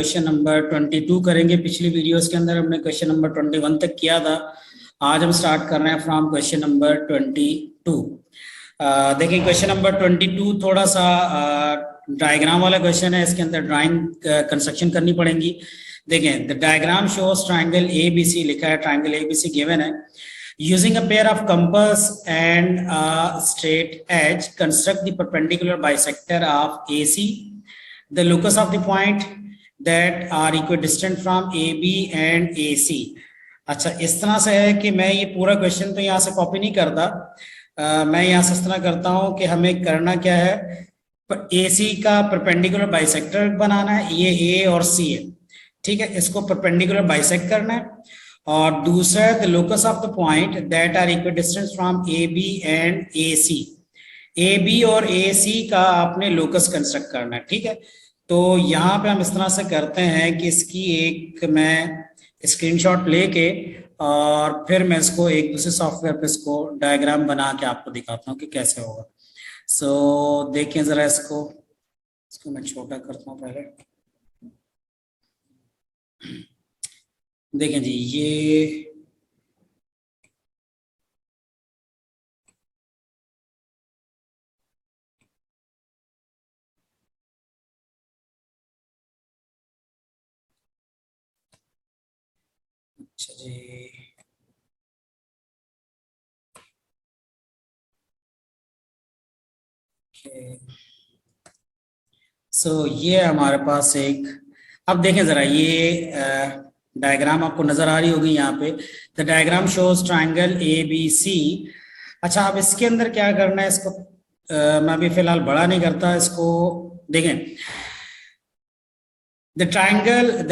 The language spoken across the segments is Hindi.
क्वेश्चन नंबर 22 करेंगे। पिछली वीडियोस के अंदर हमने क्वेश्चन नंबर 21 तक किया था। आज हम स्टार्ट कर रहे हैं फ्रॉम क्वेश्चन नंबर 22। देखिए क्वेश्चन नंबर 22 थोड़ा सा डायग्राम वाला क्वेश्चन है। इसके अंदर ड्राइंग कंस्ट्रक्शन करनी पड़ेगी। देखें, the diagram shows triangle ABC लिखा है, ट्राइंगल ABC गिवन है। Using a pair of compass and a straight edge, construct the perpendicular bisector of AC. The locus of the point that are equidistant from AB and AC. अच्छा, इस तरह से है कि मैं ये पूरा क्वेश्चन तो यहाँ से कॉपी नहीं करता। मैं यहाँ से इस तरह करता हूँ कि हमें करना क्या है, AC का परपेंडिकुलर बाइसेक्टर बनाना है। ये A और C है, ठीक है। इसको परपेंडिकुलर बाइसेक्ट करना है। और दूसरा the locus of the point that are equidistant from AB and AC। AB और AC का आपने लोकस कंस्ट्रक्ट करना है, ठीक है। तो यहाँ पे हम इस तरह से करते हैं कि इसकी एक मैं स्क्रीनशॉट लेके और फिर मैं इसको एक दूसरे सॉफ्टवेयर पे इसको डायग्राम बना के आपको दिखाता हूँ कि कैसे होगा। सो देखिए जरा इसको मैं छोटा करता हूँ पहले। देखें जी, ये अच्छा जी, सो ये हमारे पास एक, अब देखें जरा ये डायग्राम आपको नजर आ रही होगी यहाँ पे। The diagram shows triangle ABC। अच्छा, अब इसके अंदर क्या करना है, इसको मैं अभी फिलहाल बड़ा नहीं करता इसको। देखें, the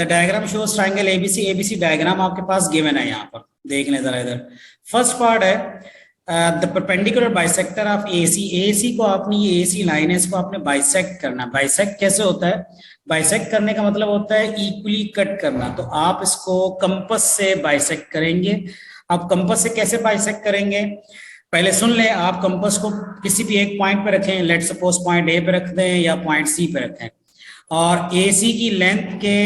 diagram shows triangle ABC diagram आपके पास गिवन है। यहाँ पर देख लें जरा, इधर फर्स्ट पार्ट है the perpendicular bisector of AC को आपने, ये AC लाइन है, इसको आपने बाइसेक्ट करना। बाइसेक्ट कैसे होता है? बाइसेक्ट करने का मतलब होता है इक्वली कट करना। तो आप इसको कंपास से बाइसेक्ट करेंगे। आप कंपास से कैसे बाइसेक्ट करेंगे, पहले सुन लें। आप कंपास को किसी भी एक पॉइंट पे रखें, लेट सपोज पॉइंट A पे रख दें या पॉइंट C पे रखें, और AC की लेंथ के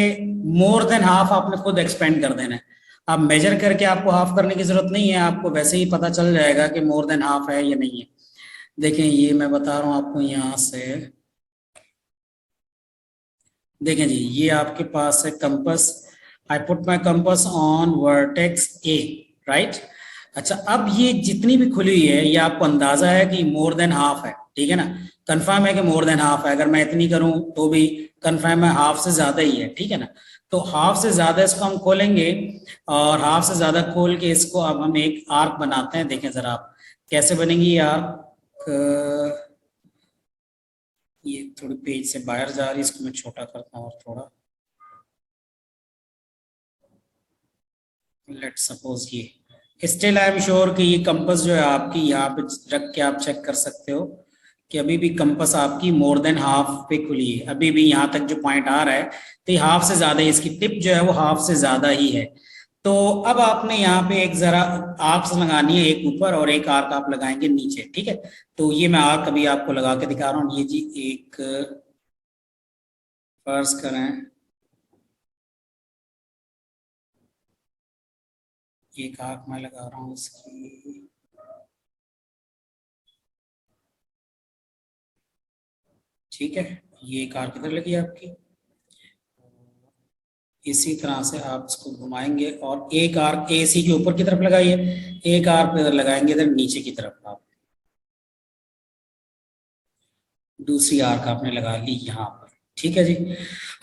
मोर देन हाफ आपने खुद एक्सपेंड कर देना है। अब मेजर करके आपको हाफ करने की जरूरत नहीं है, आपको वैसे ही पता चल जाएगा कि मोर देन हाफ है या नहीं है। देखें, ये मैं बता रहा हूं आपको यहां से। देखें जी, ये आपके पास है compass. I put my compass on vertex A, right. अच्छा, अब ये जितनी भी खुली हुई है, ये आपको अंदाजा है कि मोर देन हाफ है, ठीक है ना। कंफर्म है कि मोर देन हाफ है। अगर मैं इतनी करूं तो भी कंफर्म है हाफ से ज्यादा ही है, ठीक है ना। तो हाफ से ज्यादा इसको हम खोलेंगे, और हाफ से ज्यादा खोल के इसको अब हम एक आर्क बनाते हैं। देखें जरा आप कैसे बनेंगी ये आर्क। ये थोड़ी पेज से बाहर जा रही है, इसको मैं छोटा करता हूँ और थोड़ा, लेट सपोज ये स्टिल आई एम श्योर कि ये कंपास जो है आपकी यहाँ पे रख के आप चेक कर सकते हो कि अभी भी कंपास आपकी मोर देन हाफ पे खुली है। अभी भी यहाँ तक जो पॉइंट आ रहा है तो ये हाफ से ज्यादा है, इसकी टिप जो है वो हाफ से ज्यादा ही है। तो अब आपने यहाँ पे एक जरा आर्क्स लगानी है, एक ऊपर और एक आर्क आप लगाएंगे नीचे, ठीक है। तो ये मैं आर्क अभी आपको लगा के दिखा रहा हूँ। ये जी एक, फर्ज करें एक आर्क मैं लगा रहा हूँ इसकी। ठीक है, ये एक आर्क इधर लगी आपकी। इसी तरह से आप इसको घुमाएंगे और एक आर्क AC के ऊपर की तरफ लगाइए, एक आर्क इधर लगाएंगे इधर नीचे की तरफ। आप दूसरी आर्क आपने लगा ली यहाँ पर, ठीक है जी।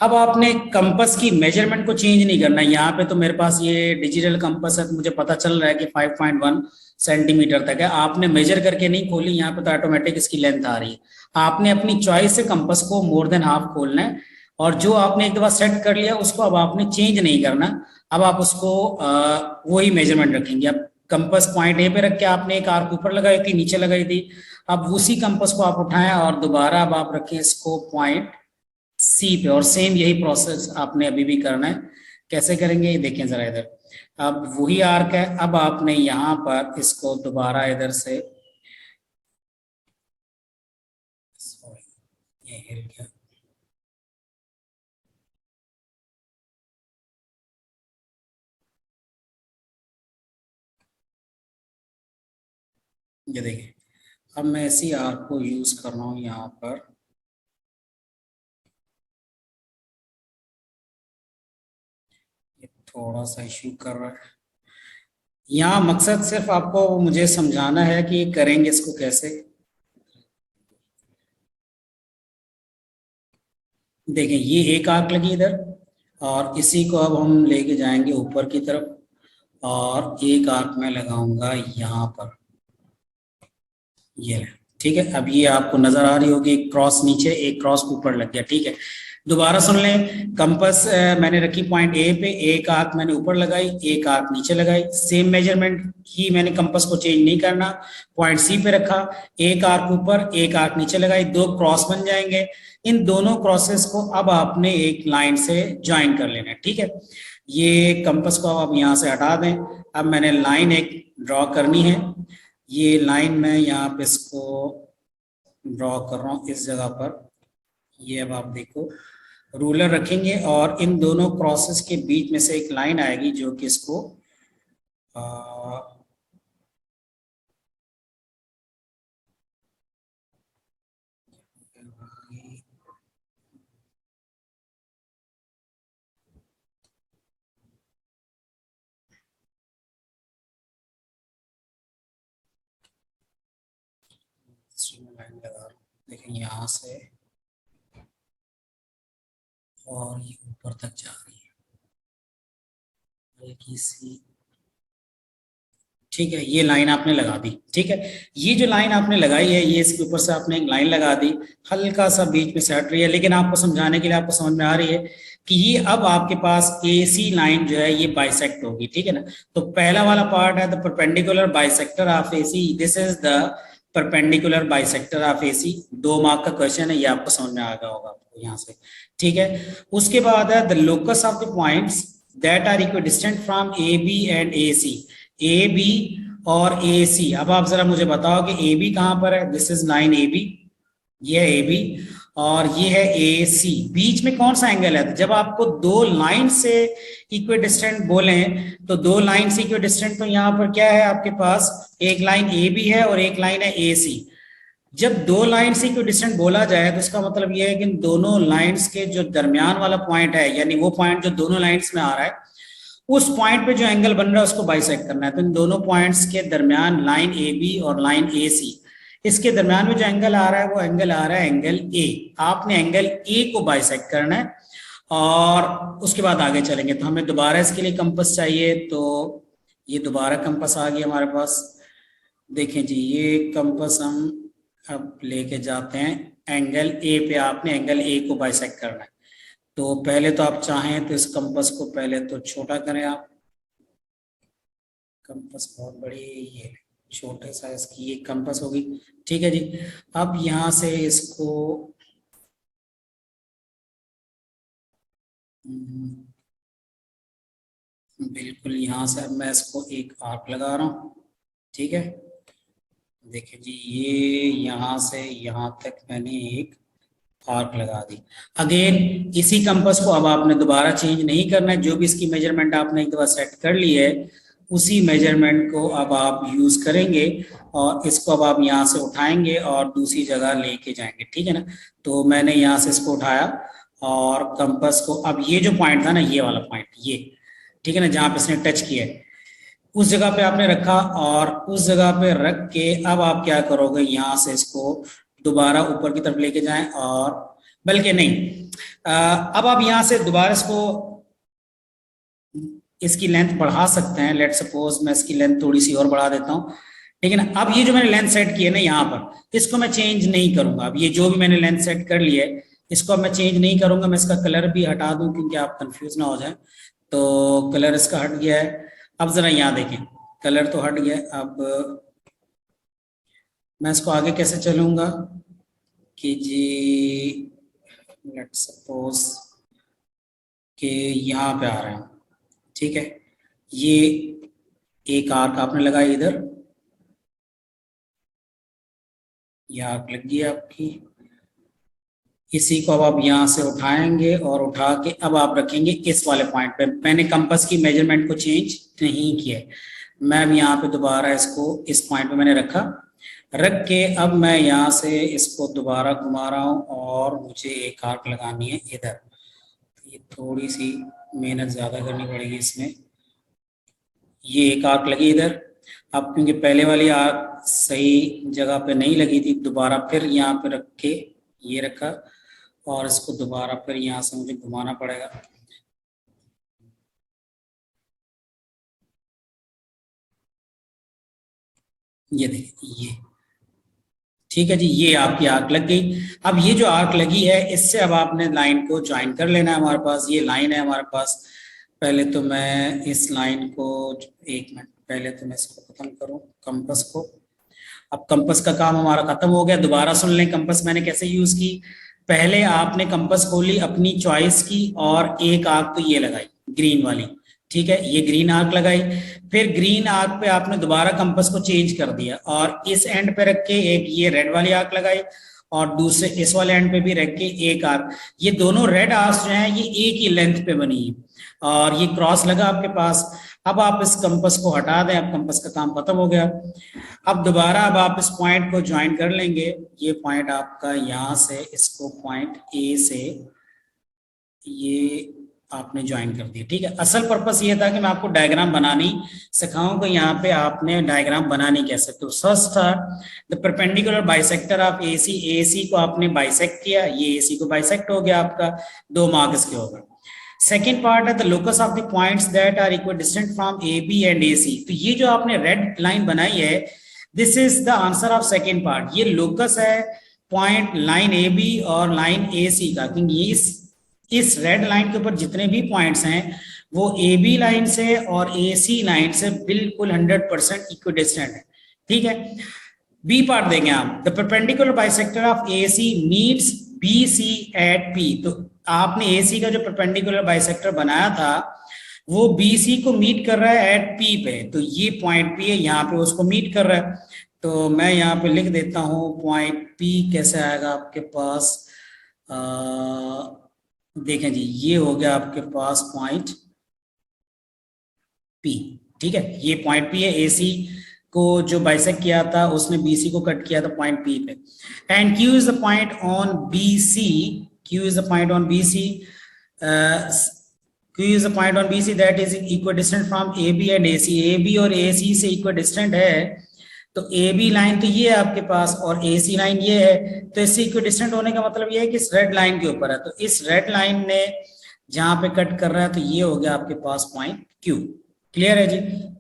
अब आपने कंपास की मेजरमेंट को चेंज नहीं करना। यहाँ पे तो मेरे पास ये डिजिटल कंपास है, तो मुझे पता चल रहा है कि 5.1 सेंटीमीटर तक है। आपने मेजर करके नहीं खोली, यहाँ पे तो ऑटोमेटिक इसकी लेंथ आ रही है। आपने अपनी चॉइस से कंपास को मोर देन हाफ खोलना है, और जो आपने एक दफा सेट कर लिया उसको अब आपने चेंज नहीं करना। अब आप उसको वही मेजरमेंट रखेंगे। अब कंपास पॉइंट A पे रख के आपने एक आर्क ऊपर लगाई थी, नीचे लगाई थी। अब उसी कंपास को आप उठाएं और दोबारा अब आप रखें इसको पॉइंट C पे, और सेम यही प्रोसेस आपने अभी भी करना है। कैसे करेंगे ये देखें जरा इधर। अब वही आर्क है, अब आपने यहाँ पर इसको दोबारा इधर से, सॉरी ये हिल गया, ये देखिए, अब मैं इसी आर्क को यूज कर रहा हूँ यहाँ पर। ये थोड़ा सा इश्यू कर रहा है यहाँ। मकसद सिर्फ आपको मुझे समझाना है कि करेंगे इसको कैसे। देखें, ये एक आर्क लगी इधर, और इसी को अब हम लेके जाएंगे ऊपर की तरफ, और एक आर्क मैं लगाऊंगा यहाँ पर। ये रहा। ठीक है, अब ये आपको नजर आ रही होगी, एक क्रॉस नीचे एक क्रॉस ऊपर लग गया। ठीक है, दोबारा सुन लें। कंपास मैंने रखी पॉइंट ए पे, एक आर्क मैंने ऊपर लगाई, एक आर्क नीचे लगाई। सेम मेजरमेंट ही, मैंने कंपास को चेंज नहीं करना। पॉइंट सी पे रखा, एक आर्क ऊपर एक आर्क नीचे लगाई, दो क्रॉस बन जाएंगे। इन दोनों क्रॉसेस को अब आपने एक लाइन से ज्वाइन कर लेना है। ठीक है, ये कंपास को अब आप यहाँ से हटा दें। अब मैंने लाइन एक ड्रॉ करनी है। ये लाइन मैं यहाँ पे इसको ड्रॉ कर रहा हूँ इस जगह पर। ये अब आप देखो, रूलर रखेंगे और इन दोनों क्रॉसेस के बीच में से एक लाइन आएगी जो कि इसको लाइन लगा रहा हूँ। देखिए यहाँ से और ये ऊपर तक जा रही है हल्की सी। ठीक है, ये लाइन आपने लगा दी। ठीक है, ये जो लाइन आपने लगाई है, ये इसके ऊपर से आपने एक लाइन लगा दी, हल्का सा बीच में से हट रही है, लेकिन आपको समझाने के लिए आपको समझ में आ रही है कि ये अब आपके पास AC लाइन जो है ये बाइसेक्ट होगी। ठीक है ना, तो पहला वाला पार्ट है the perpendicular bisector of AC, this is the perpendicular bisector of AC। 2 mark का क्वेश्चन है, ये आपको समझ में आ गया होगा आपको यहाँ से। ठीक है, उसके बाद है the locus of the points that are equidistant from AB and AC। AB और AC, अब आप जरा मुझे बताओ कि AB कहां पर है। दिस इज लाइन AB, ये है AB और ये है AC। बीच में कौन सा एंगल है? जब आपको दो लाइन से इक्विडिस्टेंट बोले तो दो लाइन से इक्विडिस्टेंट, तो यहाँ पर क्या है आपके पास, एक लाइन AB है और एक लाइन है AC। जब दो लाइन से इक्विडिस्टेंट बोला जाए तो इसका मतलब यह है कि इन दोनों लाइंस के जो दरमियान वाला पॉइंट है, यानी वो पॉइंट जो दोनों लाइंस में आ रहा है, उस पॉइंट पे जो एंगल बन रहा है उसको बाइसेक्ट करना है। तो इन दोनों पॉइंट्स के दरमियान लाइन AB और लाइन AC, इसके दरमियान में जो एंगल आ रहा है वो एंगल आ रहा है एंगल A। आपने एंगल A को बाइसेक्ट करना है और उसके बाद आगे चलेंगे। तो हमें दोबारा इसके लिए कंपास चाहिए, तो ये दोबारा कंपास आ गया हमारे पास। देखें जी, ये कंपास हम अब लेके जाते हैं एंगल A पे। आपने एंगल A को बाइसेक्ट करना है। तो पहले तो आप चाहें तो इस कंपास को पहले तो छोटा करें आप। कंपास बहुत बड़ी, ये छोटे साइज की एक कंपास होगी। ठीक है जी, अब यहाँ से इसको बिल्कुल यहाँ से अब मैं इसको एक आर्क लगा रहा हूँ। ठीक है, देखिए जी, ये यहाँ से यहाँ तक मैंने एक आर्क लगा दी। अगेन इसी कंपास को अब आपने दोबारा चेंज नहीं करना है। जो भी इसकी मेजरमेंट आपने एक दफा सेट कर ली है, उसी मेजरमेंट को अब आप यूज करेंगे और इसको अब आप यहाँ से उठाएंगे और दूसरी जगह लेके जाएंगे। ठीक है ना, तो मैंने यहाँ से इसको उठाया और कंपास को, अब ये जो पॉइंट था ना, ये वाला पॉइंट, ये ठीक है ना, जहाँ पे इसने टच किया है उस जगह पे आपने रखा, और उस जगह पे रख के अब आप क्या करोगे, यहाँ से इसको दोबारा ऊपर की तरफ लेके जाएं, और बल्कि नहीं, अब आप यहाँ से दोबारा इसको, इसकी लेंथ बढ़ा सकते हैं। लेट सपोज मैं इसकी लेंथ थोड़ी सी और बढ़ा देता हूँ। ठीक है ना, अब ये जो मैंने लेंथ सेट की है ना यहाँ पर, इसको मैं चेंज नहीं करूंगा। अब ये जो भी मैंने लेंथ सेट कर ली है इसको अब मैं चेंज नहीं करूंगा। मैं इसका कलर भी हटा दूं क्योंकि आप कंफ्यूज ना हो जाए। तो कलर इसका हट गया है। अब जरा यहाँ देखें, कलर तो हट गया। अब मैं इसको आगे कैसे चलूंगा कि जी, लेट सपोज कि यहाँ पे आ रहे हैं। ठीक है, ये एक आर्क आपने लगाई इधर, ये आर्क लग गई आपकी। इसी को अब आप यहाँ से उठाएंगे और उठा के अब आप रखेंगे इस वाले पॉइंट पे। मैंने कंपास की मेजरमेंट को चेंज नहीं किया, मैं अब यहाँ पे दोबारा इसको इस पॉइंट पे मैंने रखा। रख के अब मैं यहाँ से इसको दोबारा घुमा रहा हूँ और मुझे एक आर्क लगानी है इधर। ये थोड़ी सी मेहनत ज्यादा करनी पड़ेगी इसमें। ये एक आर्क लगी इधर। अब क्योंकि पहले वाली आर्क सही जगह पे नहीं लगी थी, दोबारा फिर यहाँ पे रख के ये रखा और इसको दोबारा फिर यहाँ से मुझे घुमाना पड़ेगा। ये देखिए, ये ठीक है जी, ये आपकी आर्क लग गई। अब ये जो आर्क लगी है इससे अब आपने लाइन को ज्वाइन कर लेना है। हमारे पास ये लाइन है हमारे पास। पहले तो मैं इस लाइन को, एक मिनट, पहले तो मैं इसको खत्म करूं कंपास को। अब कंपास का काम हमारा खत्म हो गया। दोबारा सुन लें कंपास मैंने कैसे यूज की। पहले आपने कंपास खोली अपनी चॉइस की और एक आर्क तो ये लगाई ग्रीन वाली, ठीक है, ये ग्रीन आर्क लगाई। फिर ग्रीन आर्क पे आपने दोबारा कंपास को चेंज कर दिया और इस एंड पे रख के एक ये रेड वाली आर्क लगाई और दूसरे इस वाले एंड पे भी रख के एक आर्क। ये दोनों रेड आर्क्स जो हैं ये एक ही लेंथ पे बनी है और ये क्रॉस लगा आपके पास। अब आप इस कंपास को हटा दें, अब कंपास का काम खत्म हो गया। अब दोबारा अब आप इस पॉइंट को ज्वाइन कर लेंगे। ये पॉइंट आपका यहाँ से इसको पॉइंट ए से ये आपने ज्वाइन कर दिया, ठीक है। असल पर्पस ये था कि मैं आपको डायग्राम बनानी सिखाऊं कि यहाँ पे आपने डायग्राम बनानी कैसे। तो फर्स्ट था the perpendicular bisector of AC. AC को आपने बाइसेक्ट किया, ये एसी को बाइसेक्ट हो गया, आपका 2 मार्क्स के होगा। सेकेंड पार्ट है the locus of the points that are equal distant from A B and A C. तो ये जो आपने रेड लाइन बनाई है this is the answer of second part. ये लोकस है पॉइंट लाइन ए बी और लाइन ए सी का, क्योंकि इस रेड लाइन के ऊपर जितने भी पॉइंट्स हैं वो ए बी लाइन से और ए सी लाइन से बिल्कुल 100% इक्विडिस्टेंट है, ठीक है। बी पार्ट देंगे आप the perpendicular bisector of A C meets B C at P. तो आपने ए सी का जो परपेंडिकुलर बाइसेक्टर बनाया था वो बी सी को मीट कर रहा है एट पी पे। तो ये पॉइंट पी है, यहाँ पे उसको मीट कर रहा है। तो मैं यहाँ पे लिख देता हूँ पॉइंट पी कैसे आएगा आपके पास। देखें जी, ये हो गया आपके पास पॉइंट पी, ठीक है। ये पॉइंट पी है, एसी को जो बाइसेक्ट किया था उसने बीसी को कट किया था पॉइंट पी पे। And Q is the point on BC, Q is the point on BC, Q is the point on BC that is equidistant from A B and AC. A B और ए सी से इक्विडिस्टेंट है। तो ए बी लाइन तो ये है आपके पास और ए सी लाइन ये है। तो इससे इक्विडिस्टेंट होने का मतलब ये है कि इस रेड लाइन के ऊपर है। तो इस रेड लाइन ने जहां पे कट कर रहा है तो ये हो गया आपके पास पॉइंट क्यू। क्लियर है जी,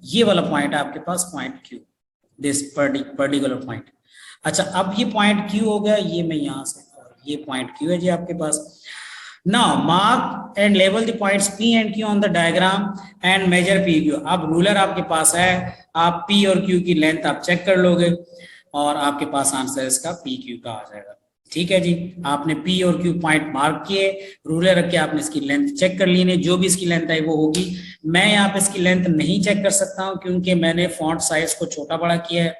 ये वाला पॉइंट है आपके पास point Q, this particular point. अच्छा, अब ये पॉइंट क्यू हो गया, ये मैं यहां से, ये पॉइंट क्यू है जी आपके पास। Now mark and label the points P and Q on the diagram and measure PQ। अब रूलर आपके पास है, आप P और Q की लेंथ आप चेक कर लोगे और आपके पास आंसर इसका PQ का आ जाएगा, ठीक है जी। आपने P और Q पॉइंट मार्क किए, रूलर रख के आपने इसकी लेंथ चेक कर ली, जो भी इसकी लेंथ आई वो होगी। मैं यहाँ पे इसकी लेंथ नहीं चेक कर सकता हूँ क्योंकि मैंने फॉन्ट साइज को छोटा बड़ा किया है।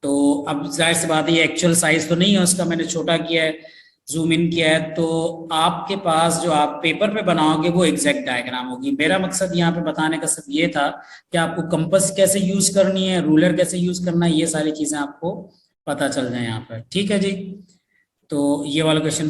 तो अब जाहिर सी बात है ये एक्चुअल साइज तो नहीं है उसका, मैंने छोटा किया है, जूम इन किया है। तो आपके पास जो आप पेपर पे बनाओगे वो एग्जैक्ट डायग्राम होगी। मेरा मकसद यहाँ पे बताने का सिर्फ ये था कि आपको कंपास कैसे यूज करनी है, रूलर कैसे यूज करना है, ये सारी चीजें आपको पता चल जाए यहाँ पर, ठीक है जी। तो ये वाला क्वेश्चन